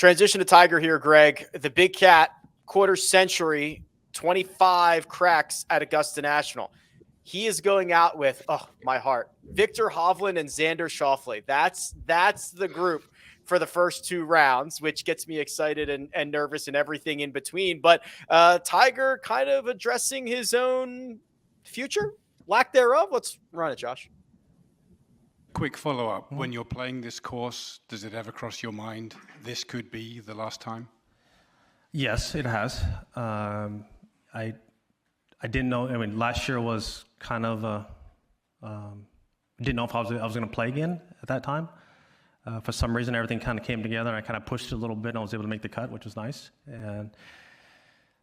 Transition to Tiger here, Greg. The big cat, quarter century, 25 cracks at Augusta National. He is going out with, oh, my heart, Victor Hovland and Xander Schauffele. That's the group for the first two rounds, which gets me excited and nervous and everything in between. But Tiger kind of addressing his own future, lack thereof. Let's run it, Josh. Quick follow-up. When you're playing this course, does it ever cross your mind this could be the last time? Yes, it has. I didn't know. I mean, last year was kind of didn't know if I was going to play again at that time. For some reason, everything kind of came together, and I kind of pushed it a little bit, and I was able to make the cut, which was nice. And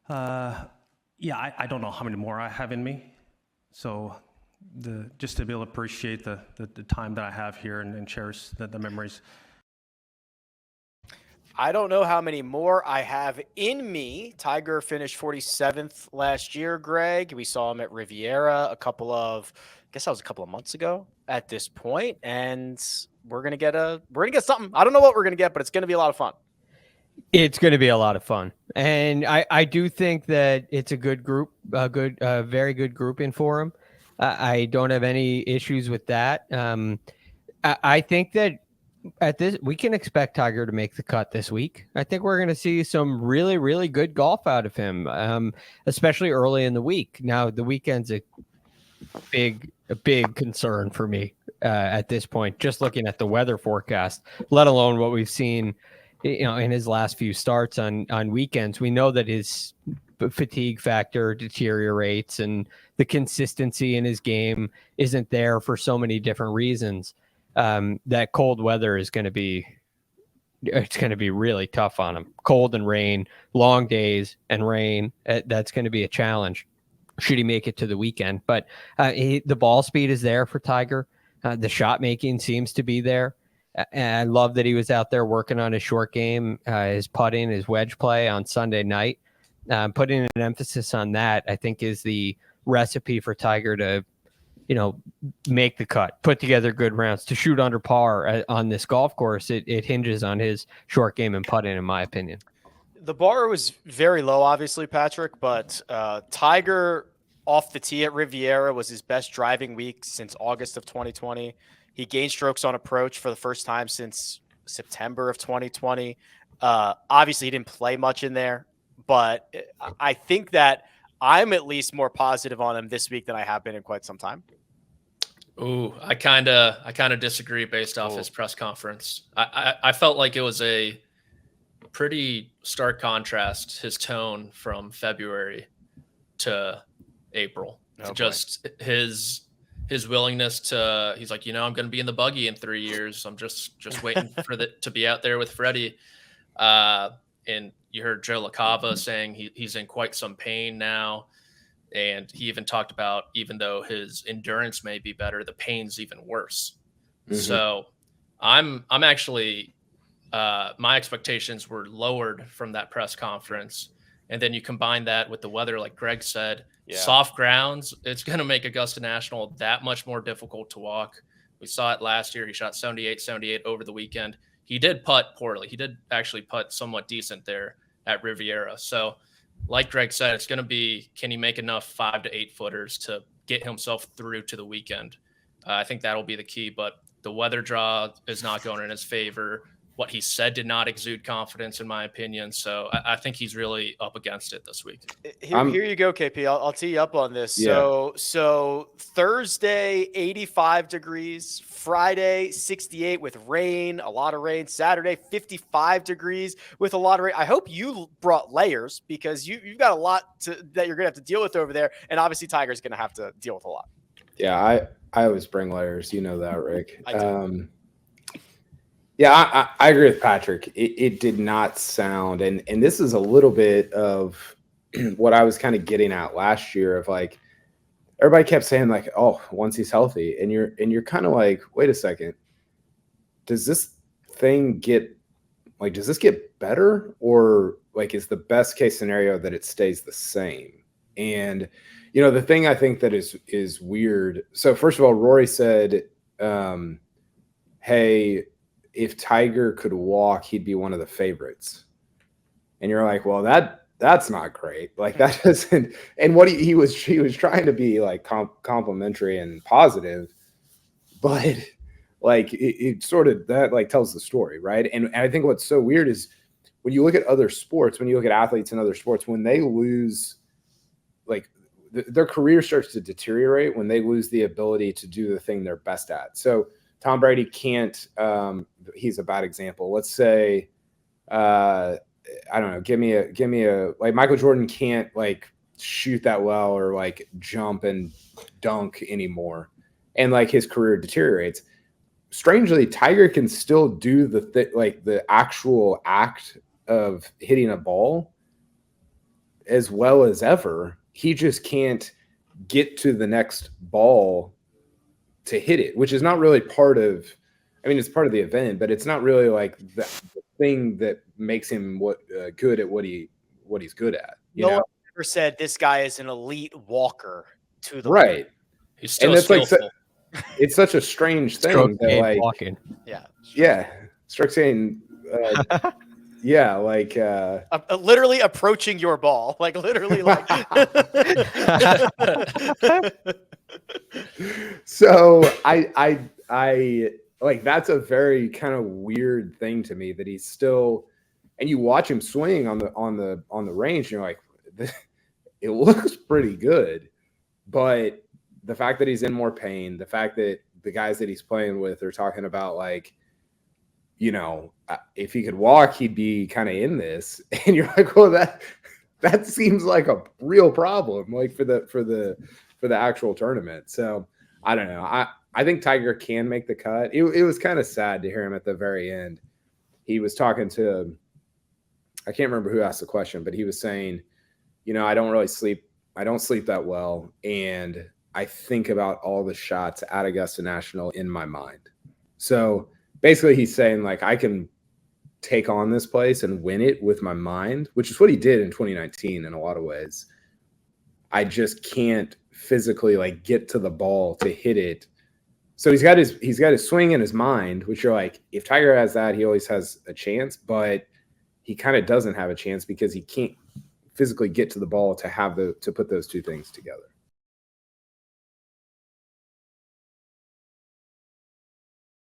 I don't know how many more I have in me. So just to be able to appreciate the time that I have here and cherish the memories. I don't know how many more I have in me. Tiger finished 47th last year, Greg. We saw him at Riviera a couple of months ago at this point, and we're gonna get something. I don't know what we're gonna get, but it's gonna be a lot of fun. It's going to be a lot of fun, and I do think that it's a good group, very good grouping for him. I don't have any issues with that. I think that we can expect Tiger to make the cut this week. I think we're going to see some really, really good golf out of him, especially early in the week. Now, the weekend's a big concern for me at this point, just looking at the weather forecast, let alone what we've seen, in his last few starts on weekends. We know that his fatigue factor deteriorates and the consistency in his game isn't there for so many different reasons. That cold weather is going to be really tough on him. Cold and rain, long days and rain. That's going to be a challenge should he make it to the weekend. But the ball speed is there for Tiger. The shot making seems to be there. And I love that he was out there working on his short game, his putting, his wedge play on Sunday night. Putting an emphasis on that, I think, is the recipe for Tiger to, make the cut, put together good rounds, to shoot under par on this golf course. It hinges on his short game and putting, in my opinion. The bar was very low, obviously, Patrick, but Tiger off the tee at Riviera was his best driving week since August of 2020. He gained strokes on approach for the first time since September of 2020. Obviously, he didn't play much in there, but I think that I'm at least more positive on him this week than I have been in quite some time. Ooh, I kind of disagree based off his press conference. I felt like it was a pretty stark contrast, his tone from February to April. Just his willingness to, he's like, I'm going to be in the buggy in 3 years. I'm just waiting for to be out there with Freddie. And you heard Joe LaCava saying he's in quite some pain now. And he even talked about, even though his endurance may be better, the pain's even worse. Mm-hmm. So I'm actually, my expectations were lowered from that press conference. And then you combine that with the weather, like Greg said, soft grounds, it's going to make Augusta National that much more difficult to walk. We saw it last year. He shot 78 over the weekend. He did putt poorly. He did actually putt somewhat decent there at Riviera. So like Greg said, it's going to be, can he make enough 5 to 8 footers to get himself through to the weekend? I think that'll be the key, but the weather draw is not going in his favor. What he said did not exude confidence, in my opinion. So I think he's really up against it this week. Here you go, KP. I'll tee you up on this. Yeah. So Thursday, 85 degrees. Friday, 68 with rain, a lot of rain. Saturday, 55 degrees with a lot of rain. I hope you brought layers because you've got a lot that you're going to have to deal with over there. And obviously Tiger's going to have to deal with a lot. Yeah, I always bring layers. You know that, Rick. I do. Yeah, I agree with Patrick. It did not sound, and this is a little bit of what I was kind of getting at last year of like, everybody kept saying like, oh, once he's healthy, and you're kind of like, wait a second, does this get better, or like is the best case scenario that it stays the same? And the thing I think that is weird. So first of all, Rory said, hey, if Tiger could walk, he'd be one of the favorites. And you're like, well, that's not great. Like that doesn't. And what he was trying to be like complimentary and positive, but like it sort of that like tells the story, right? And I think what's so weird is when you look at other sports, when you look at athletes in other sports, when they lose, like their career starts to deteriorate when they lose the ability to do the thing they're best at. So Tom Brady can't. He's a bad example. Let's say, I don't know. Give me a like Michael Jordan can't like shoot that well or like jump and dunk anymore, and like his career deteriorates. Strangely, Tiger can still do the actual act of hitting a ball as well as ever. He just can't get to the next ball to hit it, which is not really part of, I mean, it's part of the event, but it's not really like the thing that makes him good at what he's good at. No one ever said this guy is an elite walker to the right. league. He's still and skillful. It's such a strange thing Stroke that game like walking. yeah, Stroke saying yeah, like literally approaching your ball, like literally like. So I like that's a very kind of weird thing to me that he's still, and you watch him swing on the range, and you're like, it looks pretty good, but the fact that he's in more pain, the fact that the guys that he's playing with are talking about like, you know, if he could walk, he'd be kind of in this, and you're like, well, that seems like a real problem, like for the actual tournament. So I don't know. I think Tiger can make the cut. It was kind of sad to hear him at the very end. He was talking to, I can't remember who asked the question, but he was saying, you know, I don't sleep that well, and I think about all the shots at Augusta National in my mind. So basically he's saying like, I can take on this place and win it with my mind, which is what he did in 2019 in a lot of ways. I just can't physically like get to the ball to hit it. So he's got his swing in his mind, which you're like, if Tiger has that, he always has a chance, but he kind of doesn't have a chance because he can't physically get to the ball to put those two things together.